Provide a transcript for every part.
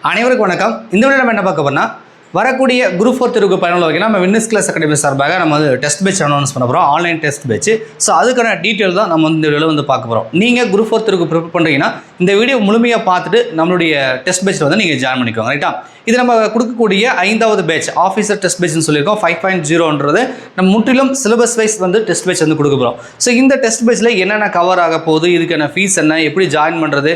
அனைவருக்கும் வணக்கம். இந்த வீடியோ நம்ம என்ன பார்க்க போறோம்னா வரக்கூடிய குரூப் 4 தேர்வுக்கு பயனுள்ள வகையில் நம்ம வின்னர்ஸ் கிளாஸ் அகாடமி சார்பாக நம்ம வந்து டெஸ்ட் பேட்ச் அனௌன்ஸ் பண்ண போகிறோம். Online test batch. ஸோ அதுக்கான டீட்டெயில் தான் நம்ம இந்த வீடியோவில் வந்து பார்க்க போகிறோம். நீங்கள் குரூப் 4 தேர்வுக்கு ப்ரிப்பேர் பண்ணுறீங்கன்னா இந்த வீடியோ முழுமையாக பார்த்துட்டு நம்மளுடைய டெஸ்ட் பேட்சில் வந்து நீங்கள் ஜாயின் பண்ணிக்கோங்க. ரைட்டா? இது நம்ம கொடுக்கக்கூடிய 5வது பேட்ச் ஆஃபீஸர் டெஸ்ட் பேட்ச்னு சொல்லியிருக்கோம். 5.0ன்றது நம்ம முற்றிலும் சிலபஸ் வைஸ் வந்து டெஸ்ட் பேட்ச் வந்து கொடுக்க போகிறோம். ஸோ இந்த டெஸ்ட் பேட்ச்சில் என்னென்ன கவர் ஆக போகுது, இதுக்கான ஃபீஸ் என்ன, எப்படி ஜாயின் பண்ணுறது,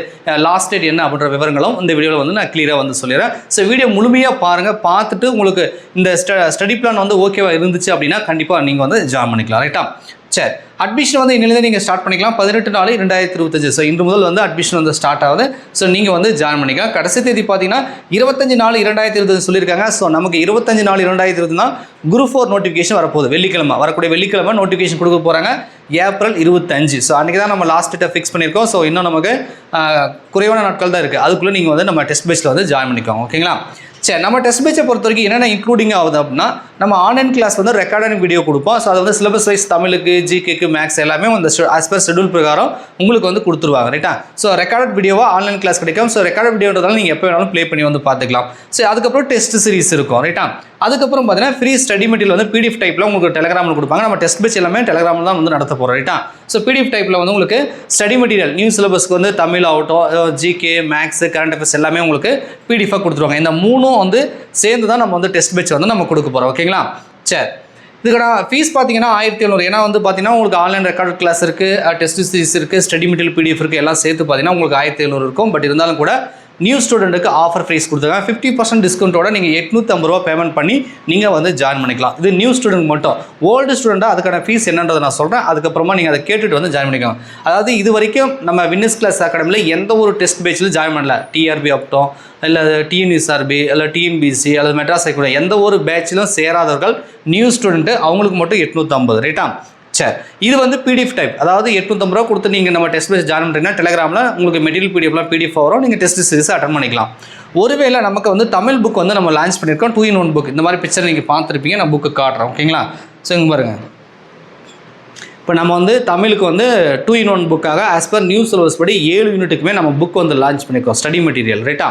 லாஸ்ட் டேட் என்ன அப்படின்ற விவரங்களும் இந்த வீடியோவில் வந்து நான் கிளியராக வந்து சொல்லிடுறேன். ஸோ வீடியோ முழுமையாக பாருங்கள். பார்த்துட்டு உங்களுக்கு இந்த ஸ்டடி பிளான் வந்து ஓகேவா இருந்துச்சு அப்படின்னா கண்டிப்பாக நீங்கள் வந்து ஜாயின் பண்ணிக்கலாம். ரைட்டா? சரி, அட்மிஷன் வந்து இன்னிலேருந்து நீங்கள் ஸ்டார்ட் பண்ணிக்கலாம். 18/4/2025. ஸோ இன்று முதல் வந்து அட்மிஷன் வந்து ஸ்டார்ட் ஆகுது. ஸோ நீங்கள் வந்து ஜாயின் பண்ணிக்கலாம். கடைசி தேதி பார்த்தீங்கன்னா 25/4/2025 சொல்லியிருக்காங்க. ஸோ நமக்கு 25/4/2025 தான் குரூப் 4 நோட்டிஃபிகேஷன் வரப்போகுது. வெள்ளிக்கிழமை வரக்கூடிய வெள்ளிக்கிழமை நோட்டிஃபிகேஷன் கொடுக்க போகிறாங்க. ஏப்ரல் 25. ஸோ அன்றைக்கி தான் நம்ம லாஸ்ட் டேட்டை ஃபிக்ஸ் பண்ணியிருக்கோம். ஸோ இன்னும் நமக்கு குறைவான நாட்கள் தான் இருக்குது. அதுக்குள்ளே நீங்கள் வந்து நம்ம டெஸ்ட் பேட்சில் வந்து ஜாயின் பண்ணிக்கோங்க. ஓகேங்களா? சரி, நம்ம டெஸ்ட் பேட்சை பொறுத்த வரைக்கும் என்னென்ன இன்க்ளூடிங் ஆகுது அப்படின்னா நம்ம ஆன்லைன் கிளாஸ் வந்து ரெக்கார்டட் வீடியோ கொடுப்போம். ஸோ அது வந்து சிலபஸ் வைஸ் தமிழுக்கு, ஜிகேக்கு, மேக்ஸ் எல்லாமே அந்த ஆஸ் பர் ஷெட்யூல் பிரகாரம் உங்களுக்கு வந்து கொடுத்துருவாங்க. ரைட்டா? ஸோ ரெக்கார்டட் வீடியோவாக ஆன்லைன் கிளாஸ் கிடைக்கும். ஸோ ரெக்கார்டட் வீடியோன்றதால நீங்கள் எப்போ வேணாலும் ப்ளே பண்ணி வந்து பார்த்துக்கலாம். ஸோ அதுக்கப்புறம் டெஸ்ட் சீரிஸ் இருக்கும். ரைட்டா? அதுக்கப்புறம் பார்த்தீங்கன்னா ஃப்ரீ ஸ்டடி மெட்டீரியல் வந்து பிடிஎஃப் டைப்பில் உங்களுக்கு டெலகிராமில் கொடுப்பாங்க. நம்ம டெஸ்ட் பேட்ச் எல்லாமே டெலகிராமில் தான் வந்து நடத்த போகிறோம். ரைட்டா? ஸோ பிடிஎஃப் டைப்பில் வந்து உங்களுக்கு ஸ்டடி மெட்டீரியல் நியூ சிலபஸ்க்கு வந்து தமிழ் ஆகட்டும், ஜிகே, மேக்ஸ், கரண்ட் அஃபேர்ஸ் எல்லாமே உங்களுக்கு பிடிஎஃபாக கொடுத்துருவாங்க. இந்த மூணும் வந்து சேர்ந்து தான் நம்ம வந்து டெஸ்ட் பேட்ச் வந்து நம்ம கொடுக்க போகிறோம். ஓகேங்களா? சரி, இதுக்கான ஃபீஸ் பார்த்தீங்கன்னா 1700. ஏன்னா வந்து பார்த்தீங்கன்னா உங்களுக்கு ஆன்லைன் ரெக்கார்ட் கிளாஸ் இருக்குது, டெஸ்ட் சீரிஸ் இருக்குது, ஸ்டடி மெட்டீரியல் பிடிஎஃப் இருக்குது, எல்லாம் சேர்த்து பார்த்தீங்கன்னா உங்களுக்கு 1700 இருக்கும். பட் இருந்தாலும் கூட நியூ ஸ்டூடெண்ட்டுக்கு ஆஃபர் ப்ரைஸ் கொடுத்துருக்காங்க. 50% டிஸ்கவுண்ட்டோட நீங்கள் 850 ரூபா பேமெண்ட் பண்ணி நீங்கள் வந்து ஜாயின் பண்ணிக்கலாம். இது நியூ ஸ்டூடெண்ட் மட்டும். ஓல்டு ஸ்டூடெண்ட்டாக அதுக்கான ஃபீஸ் என்னன்றதை நான் சொல்கிறேன். அதுக்கப்புறமா நீங்கள் அதை கேட்டுட்டு வந்து ஜாயின் பண்ணிக்கலாம். அதாவது இது வரைக்கும் நம்ம வின்னர்ஸ் கிளாஸ் அகாடமியில் எந்த ஒரு டெஸ்ட் பேட்சில் ஜாயின் பண்ணல. டிஆர்பி ஆகட்டும், இல்லை டிஎன்எஸ்ஆர்பி, இல்லை டிஎன்பிசி அல்லது மெட்ராஸ் ஹைகோர்ட், எந்த ஒரு பேட்சிலும் சேராதவர்கள் நியூ ஸ்டூடெண்ட்டு அவங்களுக்கு மட்டும் 850. ரைட்டா? சரி, இது வந்து பிடிஎஃப் டைப். அதாவது 850 ரூபா கொடுத்து நீங்கள் நம்ம டெஸ்ட் பேட்ச் ஜாயின் பண்ணுறீங்கன்னா டெலகிராமில் உங்களுக்கு மெட்டீரியல் பிடிஎஃப்லாம் பிடிஎஃப் வரும். நீங்கள் டெஸ்ட் சீரிஸ் அட்டன் பண்ணிக்கலாம். ஒருவேளை நமக்கு வந்து தமிழ் புக் வந்து நம்ம லான்ச் பண்ணியிருக்கோம். 2-in-1 book. இந்த மாதிரி பிக்சர் நீங்கள் பார்த்துருப்பீங்க. நான் புக்கு காட்டுறேன். ஓகேங்களா? ஸோ இங்கே பாருங்கள். இப்போ நம்ம வந்து தமிழுக்கு வந்து 2-in-1 புக்காக ஆஸ் பர் நியூ சிலபஸ் படி 7 யூனிட்டுக்குமே நம்ம புக் வந்து லான்ச் பண்ணியிருக்கோம். Study material. ரைட்டா?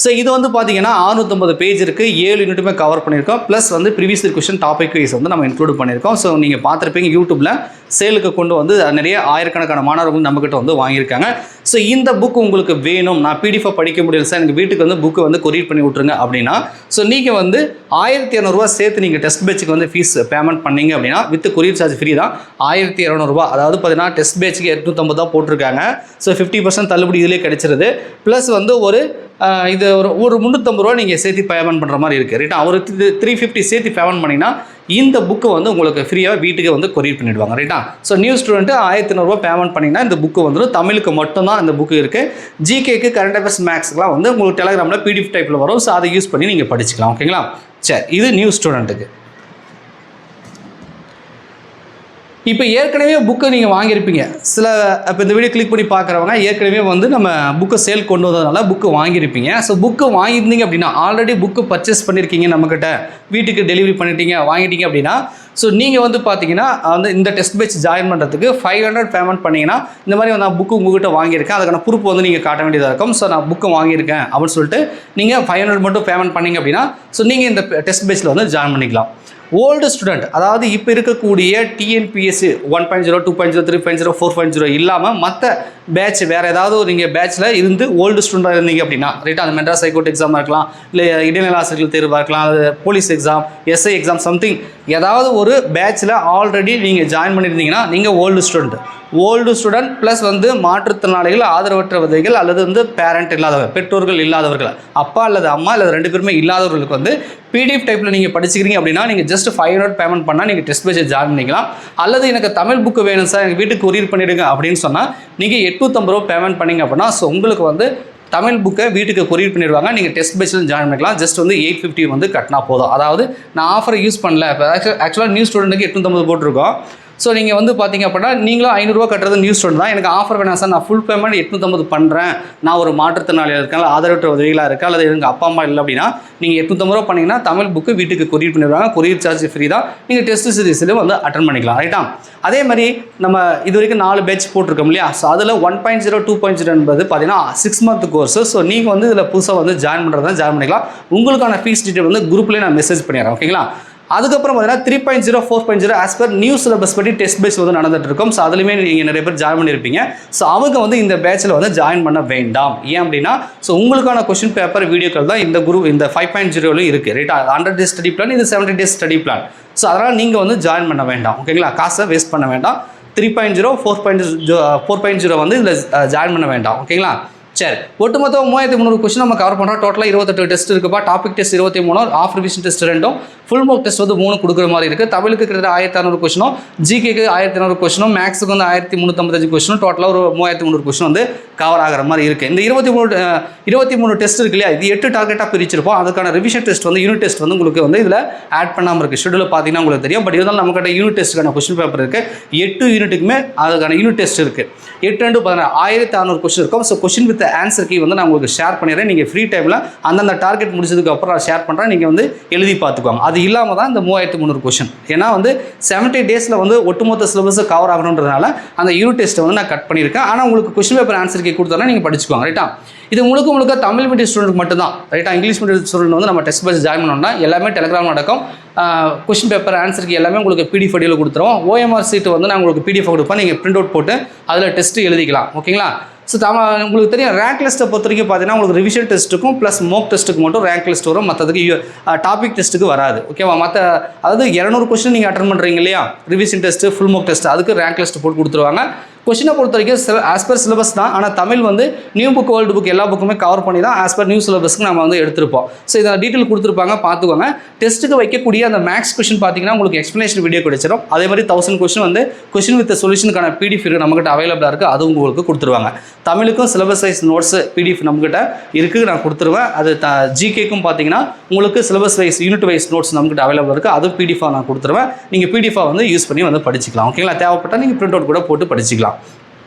ஸோ இது வந்து பார்த்தீங்கன்னா 650 பேஜ் இருக்குது. 7 யூனிட்டுமே கவர் பண்ணியிருக்கோம். ப்ளஸ் வந்து ப்ரீவியஸ் கொஷின் டாபிக் வைஸ் வந்து நம்ம இன்க்ளூட் பண்ணியிருக்கோம். ஸோ நீங்கள் பார்த்துருப்பீங்க யூடியூப்பில் சேலுக்கு கொண்டு வந்து நிறைய ஆயிரக்கணக்கான மாணவர்கள் நம்மக்கிட்ட வந்து வாங்கியிருக்காங்க. ஸோ இந்த புக் உங்களுக்கு வேணும், நான் பிடிஎஃபாக படிக்க முடியல சார், எனக்கு வீட்டுக்கு வந்து புக்கு வந்து கொரியர் பண்ணி விட்ருங்க அப்படின்னா ஸோ நீங்கள் வந்து 1200 ரூபா சேர்த்து நீங்கள் டெஸ்ட் பேட்சுக்கு வந்து ஃபீஸ் பேமெண்ட் பண்ணிங்க அப்படின்னா வித் கொரியர் சார்ஜ் ஃப்ரீ தான். 1200 ரூபா. அதாவது பார்த்தீங்கன்னா டெஸ்ட் பேட்சுக்கு 850 தான் போட்டிருக்காங்க. ஸோ 50% தள்ளுபடி இதிலே கிடைச்சிருது. ப்ளஸ் வந்து இது ஒரு 350 ரூபா நீங்கள் சேர்த்து பேமெண்ட் பண்ணுற மாதிரி இருக்குது. ரைட்டா? ஒரு 350 சேர்த்து பேமெண்ட் பண்ணிங்கன்னா இந்த புக்கு வந்து உங்களுக்கு ஃப்ரீயாக வீட்டுக்கு வந்து கொரியர் பண்ணிவிடுவாங்க. ரைட்டா? ஸோ நியூ ஸ்டூடெண்ட்டு 1200 ரூபா பேமெண்ட் பண்ணிங்கன்னா இந்த புக்கு வந்துடும். தமிழுக்கு மட்டும்தான் இந்த புக்கு இருக்குது. ஜிகேக்கு, கரண்ட் அஃபேர்ஸ், மேக்ஸ்க்குலாம் வந்து உங்களுக்கு டெலகிராமில் பிடிஎஃப் டைப்பில் வரும். ஸோ அதை யூஸ் பண்ணி நீங்கள் படிச்சுக்கலாம். ஓகேங்களா? சரி, இது நியூ ஸ்டூடெண்ட்டுக்கு. இப்போ ஏற்கனவே புக்கை நீங்கள் வாங்கியிருப்பீங்க. இப்போ இந்த வீடியோ கிளிக் பண்ணி பார்க்குறவங்க ஏற்கனவே வந்து நம்ம புக்கை சேல் கொண்டு வந்ததுனால புக்கு வாங்கியிருப்பீங்க. ஸோ புக்கு வாங்கியிருந்தீங்க அப்படின்னா ஆல்ரெடி புக்கு பர்ச்சேஸ் பண்ணியிருக்கீங்க, நம்மக்கிட்ட வீட்டுக்கு டெலிவரி வாங்கிட்டீங்க அப்படின்னா ஸோ நீங்கள் வந்து பார்த்தீங்கன்னா வந்து இந்த டெஸ்ட் பேட்ச் ஜாயின் பண்ணுறதுக்கு 500 பேமெண்ட் பண்ணிங்கன்னா இந்த மாதிரி நான் புக்கு உங்கள்கிட்ட வாங்கியிருக்கேன், அதுக்கான ப்ரூஃப் வந்து நீங்கள் காட்ட வேண்டியதாக இருக்கும். ஸோ நான் புக்கு வாங்கியிருக்கேன் அப்படின்னு சொல்லிட்டு நீங்கள் 500 மட்டும் பேமெண்ட் பண்ணிங்க அப்படின்னா ஸோ நீங்கள் இந்த டெஸ்ட் பேட்சில் வந்து ஜாயின் பண்ணிக்கலாம். ஓல்டு ஸ்டூடெண்ட், அதாவது இப்போ இருக்கக்கூடிய டிஎன்பிஎஸ்சி 1.0, 2.0, 3.0, 4.0 இல்லாமல் மற்ற பேட்ச் வேறு ஏதாவது நீங்கள் பேட்சில் இருந்து ஓல்டு ஸ்டூடெண்டாக இருந்தீங்க அப்படின்னா ரைட்டாக அந்த மெட்ராஸ் ஹைகோர்ட் எக்ஸாமாக இருக்கலாம், இல்லை இடைநிலை ஆசிரியர்கள் தேர்வாக இருக்கலாம், அது police exam, SI exam, something ஏதாவது ஒரு பேட்சில் ஆல்ரெடி நீங்கள் ஜாயின் பண்ணியிருந்தீங்கன்னா நீங்கள் ஓல்டு ஸ்டூடெண்ட் ப்ளஸ் வந்து மாற்றுத்திறனாளிகள், ஆதரவற்ற விதைகள் அல்லது வந்து பேரண்ட் இல்லாதவர்கள், பெற்றோர்கள் இல்லாதவர்கள், அப்பா அல்லது அம்மா அல்லது 2 பேருமே இல்லாதவர்களுக்கு வந்து பிடிஎஃப் டைப்பில் நீங்கள் படிச்சுக்கிறீங்க அப்படின்னா நீங்கள் ஜஸ்ட் 500 பேமெண்ட் பண்ணால் நீங்கள் டெஸ்ட் பேட்சை ஜாயின் பண்ணிக்கலாம். அல்லது எனக்கு தமிழ் புக்கு வேணும் சார், எனக்கு வீட்டுக்கு கொரியர் பண்ணிவிடுங்க அப்படின்னு சொன்னால் நீங்கள் 850 ரூபா பேமெண்ட் பண்ணிங்க அப்படின்னா ஸோ உங்களுக்கு வந்து தமிழ் புக்கை வீட்டுக்கு கொரியர் பண்ணிடுவாங்க. நீங்கள் டெஸ்ட் பேட்சில் ஜாயின் பண்ணிக்கலாம். ஜஸ்ட் வந்து 850 வந்து கட்டினா போதும். அதாவது நான் ஆஃபரை யூஸ் பண்ணல. இப்போ ஆக்சுவலாக நியூ ஸ்டூடெண்ட்டுக்கு 850 போட்டிருக்கோம். ஸோ நீங்கள் வந்து பார்த்தீங்க அப்படின்னா நீங்களும் 500 கட்டுறது நியூ ஸ்டூடெண்ட் தான். எனக்கு ஆஃபர் வேணாம் சார், நான் ஃபுல் பேமெண்ட் 850 பண்ணுறேன், நான் ஒரு மாற்றுத்திறனாளியாக இருக்கேன், ஆதரவற்ற உதவிகளாக இருக்கா, அல்லது எங்கள் அப்பா அம்மா இல்லை அப்படின்னா நீங்கள் 850 பண்ணிங்கன்னா தமிழ் புக்கு வீட்டுக்கு கொரியர் பண்ணிடுவாங்க. கொரியர் சார்ஜ் ஃப்ரீ தான். நீங்கள் டெஸ்ட் சீரிஸ்லையும் வந்து அட்டன் பண்ணிக்கலாம். ரைட்டா? அதே மாதிரி நம்ம இது வரைக்கும் 4 பேட்ச் போட்டிருக்கோம் இல்லையா? ஸோ அதில் 1.0 2.0 என்பது பார்த்தீங்கன்னா 6 மந்த் கோர்ஸ். ஸோ நீங்கள் வந்து இதில் புதுசாக வந்து ஜாயின் பண்ணுறதா ஜாயின் பண்ணிக்கலாம். உங்களுக்கான ஃபீஸ் டீட்டெயில் வந்து குரூப்லேயே நான் மெசேஜ் பண்ணிடுறேன். ஓகேங்களா? அதுக்கப்புறம் பார்த்தீங்கன்னா 3.0 4.0 ஆஸ் பர் நியூ சிலபஸ் படி டெஸ்ட் பேஸ் வந்து நடந்துட்டு இருக்கும். ஸோ அதுலேயுமே நீங்கள் நிறைய பேர் ஜாயின் பண்ணியிருப்பீங்க. ஸோ அவங்க வந்து இந்த பேட்சில் வந்து ஜாயின் பண்ண வேண்டாம். ஏன் அப்படின்னா ஸோ உங்களுக்கான கொஸ்டின் பேப்பர் வீடியோக்கள் தான் இந்த குரூப் இந்த 5.0 இருக்குது. ரைட்டா? 100 டேஸ் ஸ்டடி பிளான், இது 70 டேஸ் ஸ்டடி பிளான். ஸோ அதனால் நீங்கள் வந்து ஜாயின் பண்ண வேண்டாம். ஓகேங்களா? காசை வேஸ்ட் பண்ண வேண்டாம். 3.0 4.0 வந்து இதில் ஜாயின் பண்ண வேண்டாம். ஓகேங்களா? சரி, ஒட்டுமொத்தம் 3300 கொஸ்டின் நம்ம கவர் பண்ணுறோம். டோட்டலாக 28 டெஸ்ட் இருக்குப்பா. Topic test 23, of revision test 2, full mark test வந்து 3 கொடுக்குற மாதிரி இருக்குது. தமிழுக்கு கிட்டத்தட்ட 1600 கொஸ்டினும், ஜிகேக்கு 1200 கொஸ்டினும், மேக்ஸுக்கு வந்து 1355 கொஸ்டினும், டோட்டலாக ஒரு 3300 கொஸ்டின் வந்து கவர் ஆகிற மாதிரி இருக்குது. இந்த 23 டெஸ்ட் இருக்கு இல்லையா? இது 8 டார்கெட்டாக பிரிச்சிருப்போம். அதுக்கான ரிவிஷன் டெஸ்ட் வந்து யூனிட் டெஸ்ட் வந்து உங்களுக்கு வந்து இதில் ஆட் பண்ணாமல் இருக்குது. ஷெடியூல் பார்த்தீங்கன்னா உங்களுக்கு தெரியும். பட் இருந்தாலும் நம்மகிட்ட யூனிட் டெஸ்ட்டுக்கான கொஸ்டின் பேப்பர் இருக்குது. 8 யூனிட்டுக்குமே அதுக்கான யூனிட் டெஸ்ட் இருக்குது. 8 2 16 1600 கொஸ்டின் இருக்கும். So question with answer key வந்து நான் உங்களுக்கு ஷேர் பண்ணிடுறேன். நீங்கள் ஃப்ரீ டைமில் அந்தந்த டார்கெட் முடிச்சதுக்கு அப்புறம் நான் ஷேர் பண்ணுறேன். நீங்கள் வந்து எழுதி பார்த்துக்குவாங்க. அது இல்லாமல் தான் இந்த 3300 கொஸ்டின். ஏன்னா வந்து 70 டேஸில் வந்து ஒட்டுமொத்த சிலபஸை கவர் ஆகணுன்றதுனால அந்த யூனிட் டெஸ்ட்டை வந்து நான் கட் பண்ணியிருக்கேன். ஆனால் உங்களுக்கு கொஸ்டின் பேப்பர் ஆன்சர் கீ கொடுத்தோன்னா நீங்கள் படிச்சுக்குவாங்க. ரைட்டா? இது முழுக்க தமிழ் மீடியம் ஸ்டூடெண்ட் மட்டும்தான். ரைட்டா? இங்கிலீஷ் மீடியம் ஸ்டூடெண்ட் வந்து நம்ம டெஸ்ட் பேட்ச் ஜாயின் பண்ணோம்னா எல்லாமே டெலிகிராம் நடக்கும். கொஸ்டின் பேப்பர் ஆன்சருக்கு எல்லாமே உங்களுக்கு பிடிஎஃப் வடிவில் கொடுத்துருவோம். ஓஎம்ஆர் சீட்டு வந்து நான் உங்களுக்கு பிடிஎஃப் கொடுப்பேன். நீங்கள் பிரிண்ட் அவுட் போட்டு அதில் டெஸ்ட்டு எழுதிக்கலாம். ஓகேங்களா? ஸோ உங்களுக்கு தெரியும் ரேங்க் லிஸ்ட்டை பொறுத்த வரைக்கும் பார்த்தீங்கன்னா உங்களுக்கு ரிவிஷன் டெஸ்ட்டுக்கும் ப்ளஸ் மோக் டெஸ்ட்டுக்கு மட்டும் ரேங்க் லிஸ்ட் வரும். மற்றதுக்கு டாபிக் டெஸ்ட்டுக்கு வராது. ஓகேவா? அதாவது 200 கொஸ்டின் நீங்கள் அட்டன் பண்ணுறீங்க இல்லையா? Revision test, full mock test, அதுக்கு ரேங்க் லிஸ்ட் போட்டு கொடுத்துருவாங்க. கொஸ்டினை பொறுத்த வரைக்கும் ஆஸ் பர் சிலபஸ் தான். ஆனால் தமிழ் வந்து நியூ புக், ஓல்டு புக் எல்லா புக்குமே கவர் பண்ணி தான் ஆஸ் பர் நியூ சிலபஸ்க்கு நம்ம வந்து எடுத்திருப்போம். ஸோ இதை டீட்டெயில் கொடுத்துருப்பாங்க, பார்த்துக்கோங்க. டெஸ்ட்டுக்கு வைக்கக்கூடிய அந்த மேக்ஸ் கொஸ்டின் பார்த்தீங்கன்னா உங்களுக்கு எக்ஸ்ப்ளனேஷன் வீடியோ கிடைச்சிடும். அதே மாதிரி 1000 கொஸ்டின் வந்து கொஸ்டின் வித் சொல்யூஷனுக்கான பிடிஎஃப் நம்மகிட்ட அவைலபிளாக இருக்குது. அது உங்களுக்கு கொடுத்துருவாங்க. தமிழுக்கும் சிலபஸ் வைஸ் நோட்ஸ் பிடிஎஃப் நம்மகிட்ட இருக்குது, நான் கொடுத்துருவேன். அது ஜிகேக்கும் பார்த்தீங்கன்னா உங்களுக்கு syllabus wise unit wise notes நம்மகிட்ட அவைலபிளாக இருக்குது. அதுவும் பிடிஎஃபாக நான் கொடுத்துருவேன். நீங்கள் பிடிஎஃபாக வந்து யூஸ் பண்ணி வந்து படிச்சிக்கலாம். ஓகேங்களா? தேவைப்பட்டால் நீங்கள் பிரிண்ட் அவுட் கூட போட்டு படிச்சிக்கலாம்.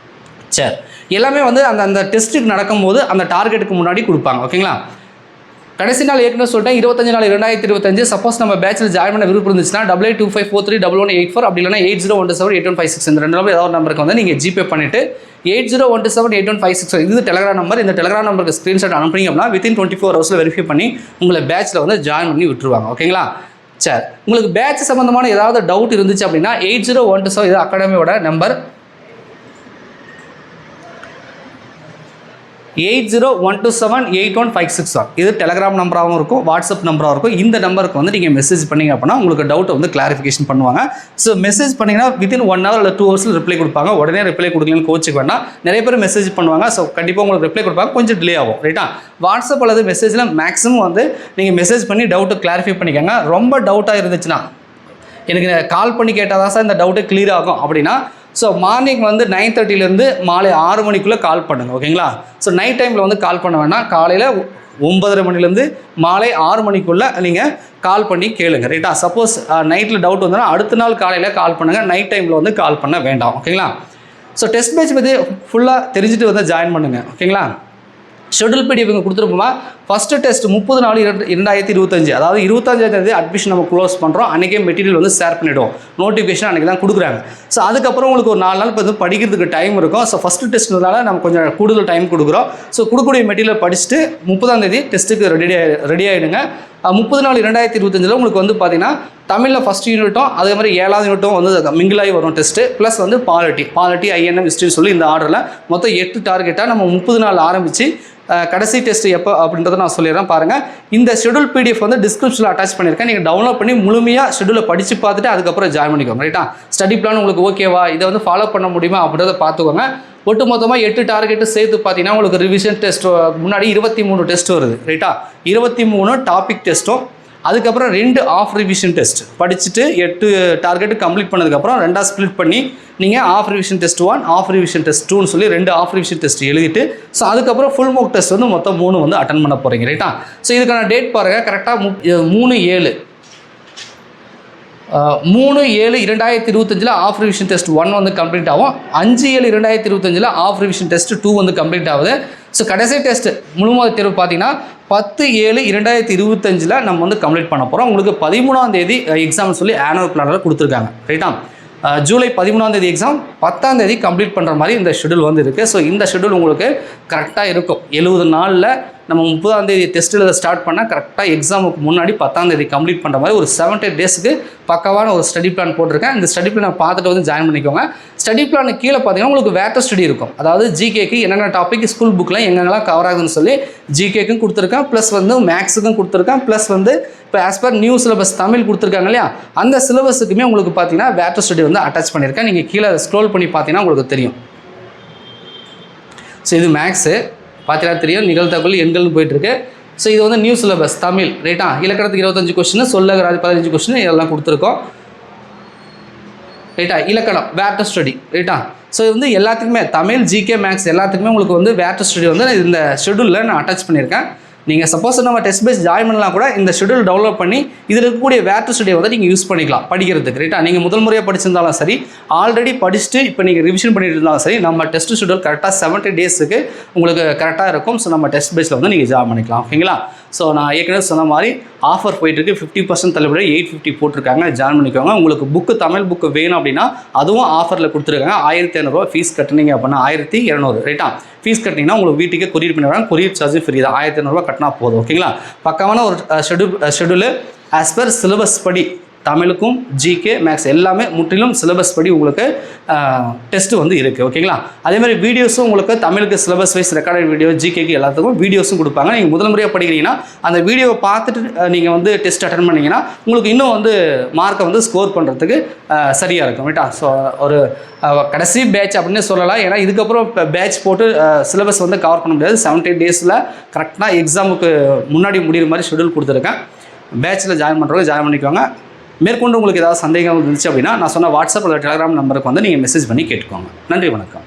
சரி, எல்லாமே வந்து அந்த டெஸ்ட்டுக்கு நடக்கும்போது அந்த டார்கெட்டுக்கு முன்னாடி கொடுப்பாங்க. ஓகேங்களா? கடைசி நாள் ஏற்கனவே சொல்லிட்டேன் 25/4/2025. சப்போஸ் நம்ம பேட்சில் ஜாயின் பண்ண விருப்பம் இருந்துச்சுன்னா 8825431184 அப்படி இல்லைனா 8012781566 இந்த 2 நம்பர் ஏதாவது நம்பருக்கு வந்து நீங்கள் ஜிபே பண்ணிவிட்டு 8012781566 இது டெலிகிராம் நம்பர். இந்த டெலிகிராம் நம்பருக்கு ஸ்க்ரீன்ஷாட் அனுப்புனீங்க அப்படின்னா வித்தின் 24 ஹவர்ஸில் வெரிஃபை பண்ணி உங்களை பேட்சில் வந்து ஜாயின் பண்ணி விட்டுருவாங்க. ஓகேங்களா? சரி, உங்களுக்கு பேட்ச் சம்மந்தமான ஏதாவது டவுட் இருந்துச்சு அப்படின்னா 80127 இது அகாடமியோட நம்பர். 8012781566 இது டெலிகிராம் நம்பராகவும் இருக்கும், வாட்ஸ்அப் நம்பராகவும் இருக்கும். இந்த நம்பருக்கு வந்து நீங்கள் மெசேஜ் பண்ணிங்க அப்படின்னா உங்களுக்கு டவுட்டை வந்து கிளாரிஃபிகேஷன் பண்ணுவாங்க. ஸோ மெசேஜ் பண்ணிங்கன்னா வித்தின் 1 hour இல்லை 2 hours ரிப்ளை கொடுப்பாங்க. உடனே ரிப்ளை கொடுக்கலன்னு கோச்சுக்க வேண்டாம். நிறைய பேர் மெசேஜ் பண்ணுவாங்க. ஸோ கண்டிப்பாக உங்களுக்கு ரிப்ளை கொடுப்பாங்க, கொஞ்சம் டிலே ஆகும். ரைட்டா? வாட்ஸ்அப் அல்லது மெசேஜில் மேக்ஸிமம் வந்து நீங்கள் மெசேஜ் பண்ணி டவுட்டை கிளாரிஃபை பண்ணிக்கோங்க. ரொம்ப டவுட்டாக இருந்துச்சுன்னா எனக்கு கால் பண்ணி கேட்டால் தான் சார் இந்த டவுட்டை கிளியர் ஆகும் அப்படின்னா ஸோ மார்னிங் வந்து 9:30 மாலை 6 மணிக்குள்ளே கால் பண்ணுங்கள். ஓகேங்களா? ஸோ நைட் டைமில் வந்து கால் பண்ண வேணாம். காலையில் 9:30 மணிலேருந்து மாலை 6 மணிக்குள்ளே நீங்கள் கால் பண்ணி கேளுங்க. ரைட்டா? சப்போஸ் நைட்டில் டவுட் வந்ததுன்னா அடுத்த நாள் காலையில் கால் பண்ணுங்கள். நைட் டைமில் வந்து கால் பண்ண வேண்டாம். ஓகேங்களா? ஸோ டெஸ்ட் பேட்ச் பற்றி ஃபுல்லாக தெரிஞ்சுட்டு வந்து ஜாயின் பண்ணுங்கள். ஓகேங்களா? ஷெடியூல் பிடிஎஃப் இங்கே கொடுத்துருப்போமா? ஃபஸ்ட்டு டெஸ்ட் 30/4/2025 அதாவது 25ஆம் அட்மிஷன் நம்ம க்ளோஸ் பண்ணுறோம். அன்றைக்கே மெட்டீரியல் வந்து ஷேர் பண்ணிவிடுவோம். நோட்டிஃபிகேஷன் அன்றைக்கி தான் கொடுக்குறாங்க. ஸோ அதுக்கப்புறம் உங்களுக்கு ஒரு 4 நாள் இப்போ வந்து படிக்கிறதுக்கு டைம் இருக்கும். ஸோ ஃபஸ்ட்டு டெஸ்ட்னால நம்ம கொஞ்சம் கூடுதல் டைம் கொடுக்குறோம். ஸோ கொடுக்கக்கூடிய மெட்டீரியல் படிச்சுட்டு 30ஆம் டெஸ்ட்டுக்கு ரெடி ஆகிடுங்க. 30/4/2025 உங்களுக்கு வந்து பார்த்தீங்கன்னா தமிழில் ஃபஸ்ட் யூனிட்டும் அதே மாதிரி 7வது யூனிட்டும் வந்து மிங்கிளாகி வரும் டெஸ்ட்டு. ப்ளஸ் வந்து பாலிட்டி ஐஎன்எம் ஹிஸ்ட்ரின்னு சொல்லி இந்த ஆர்டரில் மொத்தம் 8 டார்கெட்டாக நம்ம 30 நாள் ஆரம்பித்து கடைசி டெஸ்ட் எப்போ அப்படின்றத நான் சொல்லிடுறேன். பாருங்கள், இந்த ஷெடியூல் பிடிஎஃப் வந்து டிஸ்கிரிப்ஷனில் அட்டாச் பண்ணியிருக்கேன். நீங்கள் டவுன்லோட் பண்ணி முழுமையாக ஷெடியூலை படித்து பார்த்துட்டு அதுக்கப்புறம் ஜாயின் பண்ணிக்கோங்க. ரைட்டா? ஸ்டடி பிளான் உங்களுக்கு ஓகேவா, இதை வந்து ஃபாலோ பண்ண முடியுமா அப்படின்றத பார்த்துக்கோங்க. ஒட்டு மொத்தமாக 8 டார்கெட்டு சேர்த்து பார்த்தீங்கன்னா உங்களுக்கு ரிவிஷன் டெஸ்ட் முன்னாடி 23 டெஸ்ட் வருது. ரைட்டா? 23 டாபிக் டெஸ்ட்டும் அதுக்கப்புறம் 2 ஆஃப் ரிவிஷன் டெஸ்ட் படிச்சுட்டு 8 டார்கெட்டு கம்ப்ளீட் பண்ணதுக்கப்புறம் 2ஆக ஸ்ப்ளிட் பண்ணி நீங்கள் of revision test 1 of revision test 2ன்னு சொல்லி 2 ஆஃப் ரிவிஷன் டெஸ்ட் எழுதிட்டு ஸோ அதுக்கப்புறம் ஃபுல் மோக் டெஸ்ட் வந்து மொத்தம் 3 வந்து அட்டன் பண்ண போகிறீங்க. ரைட்டா? ஸோ இதுக்கான டேட் பாருங்கள், கரெக்டாக 3/7 3/7/2025 ஆஃப் ரிவிஷன் டெஸ்ட் 1 வந்து கம்ப்ளீட் ஆகும். 5/7/2025 ஆஃப் ரிவிஷன் டெஸ்ட் 2 வந்து கம்ப்ளீட் ஆகுது. ஸோ கடைசி டெஸ்ட் முழுமையாக தேர்வு பார்த்தீங்கன்னா 10/7/2025 நம்ம வந்து கம்ப்ளீட் பண்ண போகிறோம். உங்களுக்கு 13ஆம் தேதி எக்ஸாம் சொல்லி ஆனுவல் பிளானில் கொடுத்துருக்காங்க. ரைட்டா? ஜூலை 13ஆம் தேதி எக்ஸாம், 10ஆம் தேதி கம்ப்ளீட் பண்ணுற மாதிரி இந்த ஷெடியூல் வந்து இருக்குது. ஸோ இந்த ஷெடியூல் உங்களுக்கு கரெக்டாக இருக்கும். 70 நாளில் நம்ம 30ஆம் தேதி டெஸ்ட் எழுத ஸ்டார்ட் பண்ணால் கரெக்டாக எக்ஸாமுக்கு முன்னாடி 10ஆம் தேதி கம்ப்ளீட் பண்ணுற மாதிரி ஒரு 7-8 டேஸுக்கு பக்கவான ஒரு ஸ்டடி பிளான் போட்டிருக்கேன். இந்த ஸ்டடி பிளானை பார்த்துட்டு வந்து ஜாயின் பண்ணிக்கோங்க. ஸ்டடி பிளானுக்கு கீழே பார்த்தீங்கன்னா உங்களுக்கு வேட்டர் ஸ்டடி இருக்கும். அதாவது ஜிகேக்கு என்னென்ன டாபிக் ஸ்கூல் புக்கில் எங்கெங்கெல்லாம் கவர் ஆகுதுன்னு சொல்லி ஜிகேக்கும் கொடுத்துருக்கேன், ப்ளஸ் வந்து மேக்ஸுக்கும் கொடுத்துருக்கேன், ப்ளஸ் வந்து இப்போ as per new syllabus Tamil கொடுத்துருக்காங்க இல்லையா, அந்த சிலபஸுக்குமே உங்களுக்கு பார்த்தீங்கன்னா வேட்டர் ஸ்டடி வந்து அட்டாச் பண்ணியிருக்கேன். நீங்கள் கீழே ஸ்க்ரோல் பண்ணி பார்த்தீங்கன்னா உங்களுக்கு தெரியும். ஸோ இது மேக்ஸு பார்த்தீங்கன்னா தெரியும், நிகழ்த்தகவல் எண்கள்னு போயிட்டுருக்கு. ஸோ இது வந்து நியூ சிலபஸ் தமிழ். ரைட்டா? இலக்கணத்துக்கு 25 கொஸ்டின், சொல்லகராதி 15 கொஸ்டின் இதெல்லாம் கொடுத்துருக்கோம். ரைட்டா? இலக்கணம் வேட்டர் ஸ்டடி. ரைட்டா? ஸோ இது வந்து எல்லாத்துக்குமே தமிழ், ஜிகே, மேக்ஸ் எல்லாத்துக்குமே உங்களுக்கு வந்து வேட்டர் ஸ்டடி வந்து இந்த ஷெடியூலில் நான் அட்டாச் பண்ணியிருக்கேன். நீங்கள் சப்போஸ் நம்ம டெஸ்ட் பேஸ் ஜாயின் பண்ணலாம் கூட இந்த ஷெடியூல் டெவலப் பண்ணி இதில் இருக்கக்கூடிய வேட்டர் ஸ்டடியை வந்து நீங்கள் யூஸ் பண்ணிக்கலாம் படிக்கிறதுக்கு. ரைட்டா? நீங்கள் முதல் முறையாக படிச்சிருந்தாலும் சரி, ஆல்ரெடி படிச்சுட்டு இப்போ நீங்கள் ரிவிஷன் பண்ணிட்டு இருந்தாலும் சரி, நம்ம டெஸ்ட் ஷெடியூல் கரெக்டாக 70 டேஸுக்கு உங்களுக்கு கரெக்டாக இருக்கும். ஸோ நம்ம டெஸ்ட் பேஸில் வந்து நீங்கள் ஜாயின் பண்ணிக்கலாம். ஓகேங்களா? ஸோ நான் ஏற்கனவே சொன்ன மாதிரி ஆஃபர் போயிட்டுருக்கு. 50% தள்ளுபடி 850 போட்டிருக்காங்க. ஜாயின் பண்ணிக்கோங்க. உங்களுக்கு புக்கு தமிழ் புக்கு வேணும் அப்படின்னா அதுவும் ஆஃபரில் கொடுத்துருக்காங்க. 1500 ஃபீஸ் கட்டினீங்க அப்படின்னா 1200. ரைட்டா? ஃபீஸ் கட்டினீங்கன்னா உங்களுக்கு வீட்டுக்கு கொரியர் பண்ணி வராங்க. கொரியர் சார்ஜ் ஃப்ரீ தான். 1500 கட்டினா போதும். ஓகேங்களா? பக்கமான ஒரு ஷெடியூலு ஆஸ் பர் சிலபஸ் படி தமிழுக்கும் ஜிகே மேக்ஸ் எல்லாமே முற்றிலும் சிலபஸ் படி உங்களுக்கு டெஸ்ட்டு வந்து இருக்குது. ஓகேங்களா? அதேமாதிரி வீடியோஸும் உங்களுக்கு தமிழுக்கு சிலபஸ் வைஸ் ரெக்கார்டட் வீடியோ, ஜிகேக்கு எல்லாத்துக்கும் வீடியோஸும் கொடுப்பாங்க. நீங்கள் முதல் முறையாக படிக்கிறீங்கன்னா அந்த வீடியோவை பார்த்துட்டு நீங்கள் வந்து டெஸ்ட் அட்டன் பண்ணிங்கன்னா உங்களுக்கு இன்னும் வந்து மார்க்கை வந்து ஸ்கோர் பண்ணுறதுக்கு சரியாக இருக்கும். ரைட்டா? ஸோ ஒரு கடைசி பேட்ச் அப்படின்னு சொல்லலாம். ஏன்னா இதுக்கப்புறம் இப்போ பேட்ச் போட்டு சிலபஸ் வந்து கவர் பண்ண முடியாது. 78 டேஸில் கரெக்டாக எக்ஸாமுக்கு முன்னாடி முடிகிற மாதிரி ஷெடியூல் கொடுத்துருக்கேன். பேட்சில் ஜாயின் பண்ணுறவங்க ஜாயின் பண்ணிக்கோங்க. மேற்கொண்டு உங்களுக்கு ஏதாவது சந்தேகம் இருந்துச்சு அப்படின்னா நான் சொன்ன வாட்ஸ்அப் அல்லது டெலிகிராம் நம்பருக்கு வந்து நீங்கள் மெசேஜ் பண்ணி கேட்டுக்கோங்க. நன்றி, வணக்கம்.